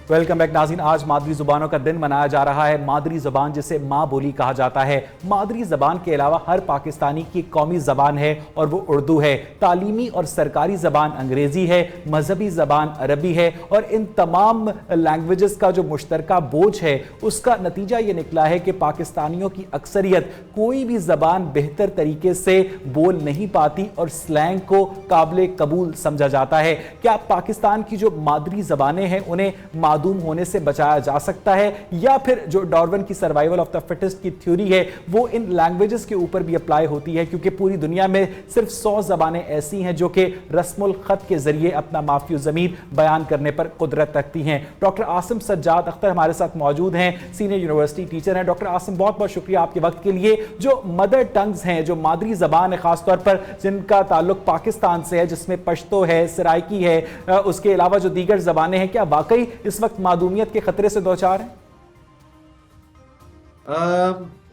Welcome back ناظرین، آج مادری زبانوں کا دن منایا جا رہا ہے۔ مادری زبان جسے ماں بولی کہا جاتا ہے، مادری زبان کے علاوہ ہر پاکستانی کی قومی زبان ہے اور وہ اردو ہے۔ تعلیمی اور سرکاری زبان انگریزی ہے، مذہبی زبان عربی ہے، اور ان تمام لینگویجز کا جو مشترکہ بوجھ ہے اس کا نتیجہ یہ نکلا ہے کہ پاکستانیوں کی اکثریت کوئی بھی زبان بہتر طریقے سے بول نہیں پاتی اور سلینگ کو قابل قبول سمجھا جاتا ہے۔ کیا پاکستان کی جو مادری زبانیں ہیں انہیں معدوم ہونے سے بچایا جا سکتا ہے، یا پھر جو ڈارون کی سروائیول آف دا فٹسٹ کی تھیوری ہے وہ ان لینگویجز کے اوپر بھی اپلائی ہوتی ہے، کیونکہ پوری دنیا میں صرف 100 زبانیں ایسی ہیں جو کہ رسم الخط کے ذریعے اپنا مافی الضمیر بیان کرنے پر قدرت رکھتی ہیں۔ ڈاکٹر عاصم سجاد اختر ہمارے ساتھ موجود ہیں، سینئر یونیورسٹی ٹیچر ہیں۔ ڈاکٹر عاصم، بہت بہت شکریہ آپ کے وقت کے لیے۔ جو مدر ٹنگز ہیں، جو مادری زبان ہے خاص طور پر جن کا تعلق پاکستان سے ہے، جس میں پشتو ہے، سرائکی ہے، اس کے علاوہ جو دیگر زبانیں ہیں، کیا واقعی اس وقت معدومیت کے خطرے سے دوچار ہیں؟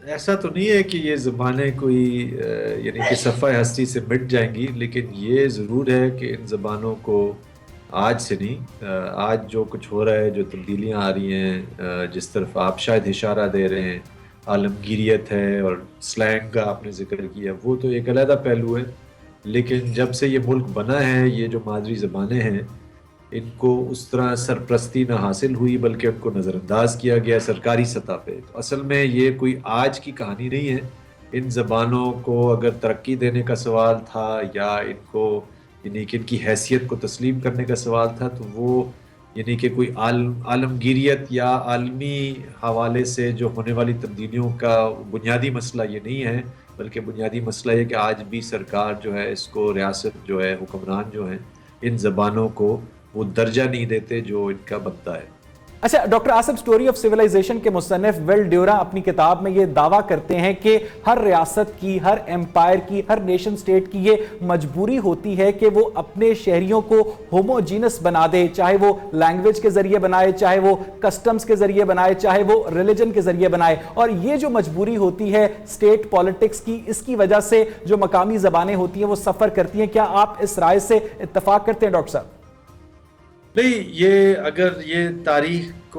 ایسا تو نہیں ہے کہ یہ زبانیں کوئی یعنی کہ صفحہ ہستی سے مٹ جائیں گی، لیکن یہ ضرور ہے کہ ان زبانوں کو آج سے نہیں، آج جو کچھ ہو رہا ہے، جو تبدیلیاں آ رہی ہیں، جس طرف آپ شاید اشارہ دے رہے ہیں، عالمگیریت ہے اور سلینگ کا آپ نے ذکر کیا، وہ تو ایک علیحدہ پہلو ہے۔ لیکن جب سے یہ ملک بنا ہے، یہ جو مادری زبانیں ہیں ان کو اس طرح سرپرستی نہ حاصل ہوئی، بلکہ ان کو نظر انداز کیا گیا سرکاری سطح پہ۔ تو اصل میں یہ کوئی آج کی کہانی نہیں ہے۔ ان زبانوں کو اگر ترقی دینے کا سوال تھا یا ان کو یعنی کہ ان کی حیثیت کو تسلیم کرنے کا سوال تھا، تو وہ یعنی کہ کوئی عالمگیریت یا عالمی حوالے سے جو ہونے والی تبدیلیوں کا بنیادی مسئلہ یہ نہیں ہے، بلکہ بنیادی مسئلہ یہ کہ آج بھی سرکار جو ہے اس کو، ریاست جو ہے، حکمران جو ہیں، ان زبانوں کو وہ درجہ نہیں دیتے جو ان کا بنتا ہے۔ اچھا doctor Asim, story of civilisation کے مصنف ول ڈیورا اپنی کتاب میں یہ دعویٰ کرتے ہیں کہ ہر ریاست کی، ہر ایمپائر کی، ہر نیشن سٹیٹ کی یہ مجبوری ہوتی ہے کہ وہ اپنے شہریوں کو ہوموجینس بنا دے، چاہے وہ لینگویج کے ذریعے بنائے، چاہے وہ کسٹمز کے ذریعے بنائے، چاہے وہ ریلیجن کے ذریعے بنائے۔ اور یہ جو مجبوری ہوتی ہے سٹیٹ پالیٹکس کی، اس کی وجہ سے جو مقامی زبانیں ہوتی ہیں وہ سفر کرتی ہیں۔ کیا آپ اس رائے سے اتفاق کرتے ہیں ڈاکٹر صاحب؟ نہیں، یہ اگر یہ تاریخ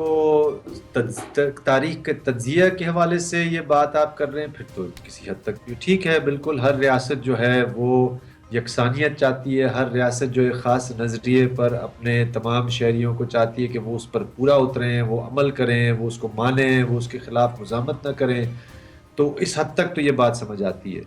کے تجزیہ کے حوالے سے یہ بات آپ کر رہے ہیں، پھر تو کسی حد تک ٹھیک ہے۔ بالکل ہر ریاست جو ہے وہ یکسانیت چاہتی ہے، ہر ریاست جو ایک خاص نظریے پر اپنے تمام شہریوں کو چاہتی ہے کہ وہ اس پر پورا اتریں، وہ عمل کریں، وہ اس کو مانیں، وہ اس کے خلاف مزاحمت نہ کریں۔ تو اس حد تک تو یہ بات سمجھ آتی ہے۔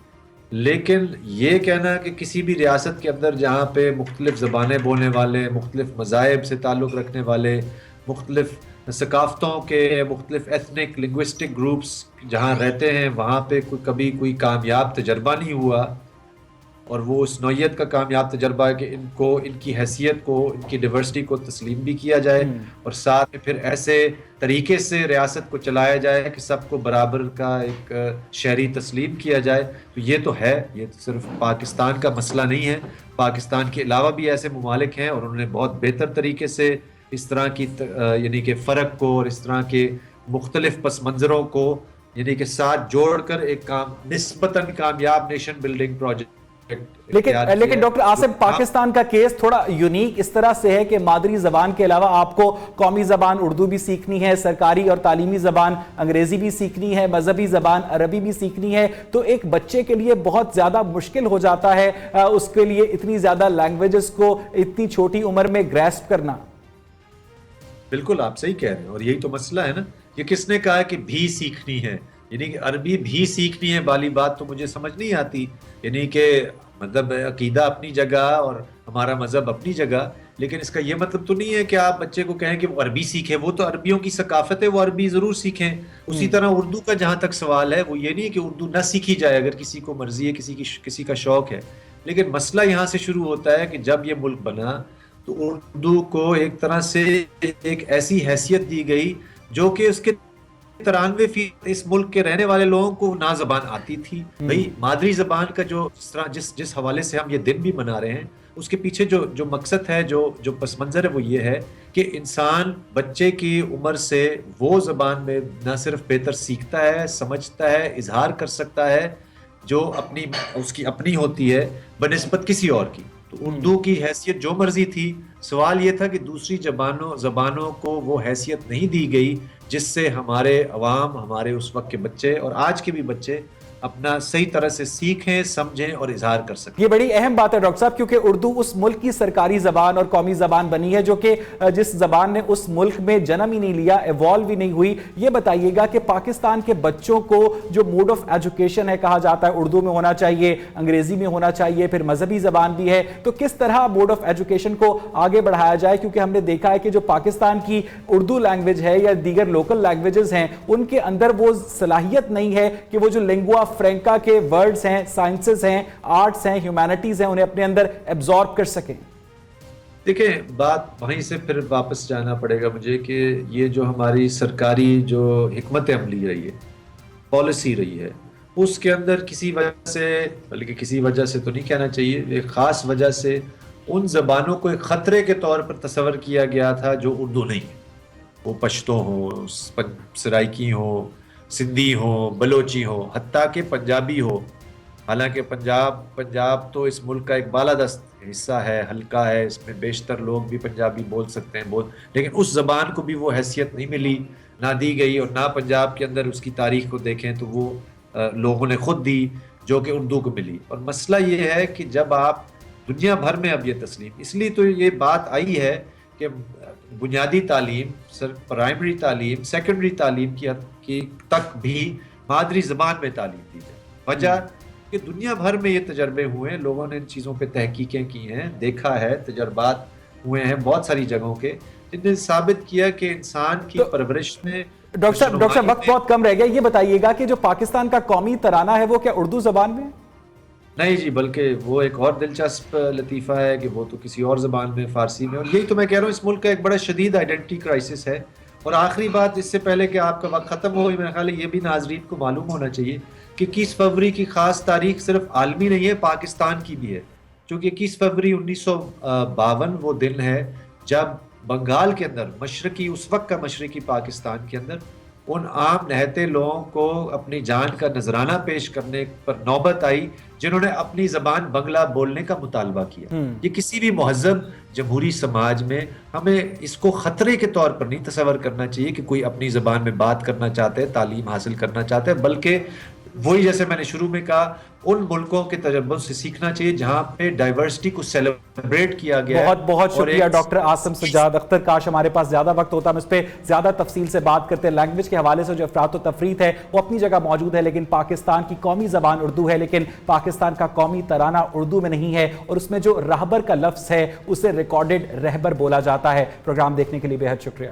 لیکن یہ کہنا کہ کسی بھی ریاست کے اندر جہاں پہ مختلف زبانیں بولنے والے، مختلف مذاہب سے تعلق رکھنے والے، مختلف ثقافتوں کے، مختلف ایتھنک لنگوسٹک گروپس جہاں رہتے ہیں، وہاں پہ کبھی کوئی کامیاب تجربہ نہیں ہوا، اور وہ اس نوعیت کا کامیاب تجربہ ہے کہ ان کو، ان کی حیثیت کو، ان کی ڈیورسٹی کو تسلیم بھی کیا جائے، اور ساتھ میں پھر ایسے طریقے سے ریاست کو چلایا جائے کہ سب کو برابر کا ایک شہری تسلیم کیا جائے۔ تو یہ تو ہے، یہ تو صرف پاکستان کا مسئلہ نہیں ہے۔ پاکستان کے علاوہ بھی ایسے ممالک ہیں اور انہوں نے بہت بہتر طریقے سے اس طرح کی یعنی کہ فرق کو اور اس طرح کے مختلف پس منظروں کو یعنی کہ ساتھ جوڑ کر ایک نسبتاً کامیاب نیشن بلڈنگ پروجیکٹ۔ لیکن ڈاکٹر عاصم، پاکستان کا کیس تھوڑا یونیک اس طرح سے ہے کہ مادری زبان کے علاوہ آپ کو قومی زبان اردو بھی سیکھنی ہے، سرکاری اور تعلیمی زبان انگریزی بھی سیکھنی ہے، مذہبی زبان عربی بھی سیکھنی ہے۔ تو ایک بچے کے لیے بہت زیادہ مشکل ہو جاتا ہے اس کے لیے اتنی زیادہ لینگویجز کو اتنی چھوٹی عمر میں گریسپ کرنا۔ بالکل آپ صحیح کہہ رہے ہیں، اور یہی تو مسئلہ ہے نا۔ یہ کس نے کہا کہ بھی سیکھنی ہے؟ یعنی کہ عربی بھی سیکھنی ہے والی بات تو مجھے سمجھ نہیں آتی۔ یعنی کہ مطلب عقیدہ اپنی جگہ اور ہمارا مذہب اپنی جگہ، لیکن اس کا یہ مطلب تو نہیں ہے کہ آپ بچے کو کہیں کہ وہ عربی سیکھے۔ وہ تو عربیوں کی ثقافت ہے، وہ عربی ضرور سیکھیں۔ اسی طرح اردو کا جہاں تک سوال ہے، وہ یہ نہیں ہے کہ اردو نہ سیکھی جائے اگر کسی کو مرضی ہے، کسی کا شوق ہے۔ لیکن مسئلہ یہاں سے شروع ہوتا ہے کہ جب یہ ملک بنا تو اردو کو ایک طرح سے ایک ایسی حیثیت دی گئی جو کہ اس کے 93% اس ملک کے رہنے والے لوگوں کو نازبان آتی تھی۔ بھئی مادری زبان کا جو جس حوالے سے ہم یہ دن بھی منا رہے ہیں، اس کے پیچھے جو مقصد ہے، جو پس منظر ہے، وہ یہ ہے کہ انسان بچے کی عمر سے وہ زبان میں نہ صرف بہتر سیکھتا ہے، سمجھتا ہے، اظہار کر سکتا ہے جو اس کی اپنی ہوتی ہے بنسبت کسی اور کی۔ تو اردو کی حیثیت جو مرضی تھی، سوال یہ تھا کہ دوسری زبانوں کو وہ حیثیت نہیں دی گئی جس سے ہمارے عوام، ہمارے اس وقت کے بچے اور آج کے بھی بچے اپنا صحیح طرح سے سیکھیں، سمجھیں اور اظہار کر سکیں۔ یہ بڑی اہم بات ہے ڈاکٹر صاحب، کیونکہ اردو اس ملک کی سرکاری زبان اور قومی زبان بنی ہے جو کہ جس زبان نے اس ملک میں جنم ہی نہیں لیا، ایوالو ہی نہیں ہوئی۔ یہ بتائیے گا کہ پاکستان کے بچوں کو جو موڈ آف ایجوکیشن ہے کہا جاتا ہے اردو میں ہونا چاہیے، انگریزی میں ہونا چاہیے، پھر مذہبی زبان بھی ہے، تو کس طرح موڈ آف ایجوکیشن کو آگے بڑھایا جائے؟ کیونکہ ہم نے دیکھا ہے کہ جو پاکستان کی اردو لینگویج ہے یا دیگر لوکل لینگویجز ہیں ان کے اندر وہ صلاحیت نہیں ہے کہ وہ جو لنگوا فرینکا کے ورڈز ہیں، سائنسز ہیں، آرٹس ہیں، ہیومینٹیز ہیں، انہیں اپنے اندر ایبزارب کر سکیں۔ دیکھیں، بات وہیں سے پھر واپس جانا پڑے گا مجھے کہ یہ جو ہماری سرکاری جو حکمت عملی رہی ہے، پالیسی رہی ہے، اس کے اندر کسی وجہ سے، بلکہ کسی وجہ سے تو نہیں کہنا چاہیے، ایک خاص وجہ سے ان زبانوں کو ایک خطرے کے طور پر تصور کیا گیا تھا جو اردو نہیں ہے۔ وہ پشتو ہو، سرائکی ہو، سندھی ہو، بلوچی ہو، حتیٰ کہ پنجابی ہو۔ حالانکہ پنجاب تو اس ملک کا ایک بالادست حصہ ہے، حلقہ ہے، اس میں بیشتر لوگ بھی پنجابی بول سکتے ہیں، لیکن اس زبان کو بھی وہ حیثیت نہیں ملی، نہ دی گئی، اور نہ پنجاب کے اندر اس کی تاریخ کو دیکھیں تو وہ لوگوں نے خود دی جو کہ اردو کو ملی۔ اور مسئلہ یہ ہے کہ جب آپ دنیا بھر میں اب یہ تسلیم، اس لیے تو یہ بات آئی ہے کہ بنیادی تعلیم، پرائمری تعلیم، سیکنڈری تعلیم کی تک بھی مادری زبان میں تعلیم دی جائے۔ وجہ کہ دنیا بھر میں یہ تجربے ہوئے ہیں، لوگوں نے ان چیزوں پہ تحقیقیں کی ہیں، دیکھا ہے، تجربات ہوئے ہیں بہت ساری جگہوں کے، جن نے ثابت کیا کہ انسان کی پرورش میں۔ ڈاکٹر صاحب وقت بہت کم رہ گیا، یہ بتائیے گا کہ جو پاکستان کا قومی ترانہ ہے وہ کیا اردو زبان میں؟ نہیں جی، بلکہ وہ ایک اور دلچسپ لطیفہ ہے کہ وہ تو کسی اور زبان میں، فارسی میں، اور یہی تو میں کہہ رہا ہوں اس ملک کا ایک بڑا شدید آئیڈینٹی کرائسس ہے۔ اور آخری بات اس سے پہلے کہ آپ کا وقت ختم ہو، میرا خیال ہے یہ بھی ناظرین کو معلوم ہونا چاہیے کہ 21 فروری کی خاص تاریخ صرف عالمی نہیں ہے، پاکستان کی بھی ہے، چونکہ 21 فروری 1952 وہ دن ہے جب بنگال کے اندر، مشرقی، اس وقت کا مشرقی پاکستان کے اندر، ان عام نہتے لوگوں کو اپنی جان کا نذرانہ پیش کرنے پر نوبت آئی جنہوں نے اپنی زبان بنگلہ بولنے کا مطالبہ کیا۔ یہ کسی بھی مہذب جمہوری سماج میں ہمیں اس کو خطرے کے طور پر نہیں تصور کرنا چاہیے کہ کوئی اپنی زبان میں بات کرنا چاہتا ہے، تعلیم حاصل کرنا چاہتا ہے، بلکہ وہی جیسے میں نے شروع میں کہا، ان ملکوں کے تجربوں سے سیکھنا چاہیے جہاں پہ ڈائیورسٹی کو سیلیبریٹ کیا گیا ہے۔ بہت بہت شکریہ ڈاکٹر عاصم سجاد اختر، کاش ہمارے پاس زیادہ وقت ہوتا، ہم اس پہ زیادہ تفصیل سے بات کرتے۔ لینگویج کے حوالے سے جو افراط و تفریط ہے وہ اپنی جگہ موجود ہے، لیکن پاکستان کی قومی زبان اردو ہے، لیکن پاکستان کا قومی ترانہ اردو میں نہیں ہے، اور اس میں جو رہبر کا لفظ ہے اسے ریکارڈڈ رہبر بولا جاتا ہے۔ پروگرام دیکھنے کے لیے بے حد شکریہ۔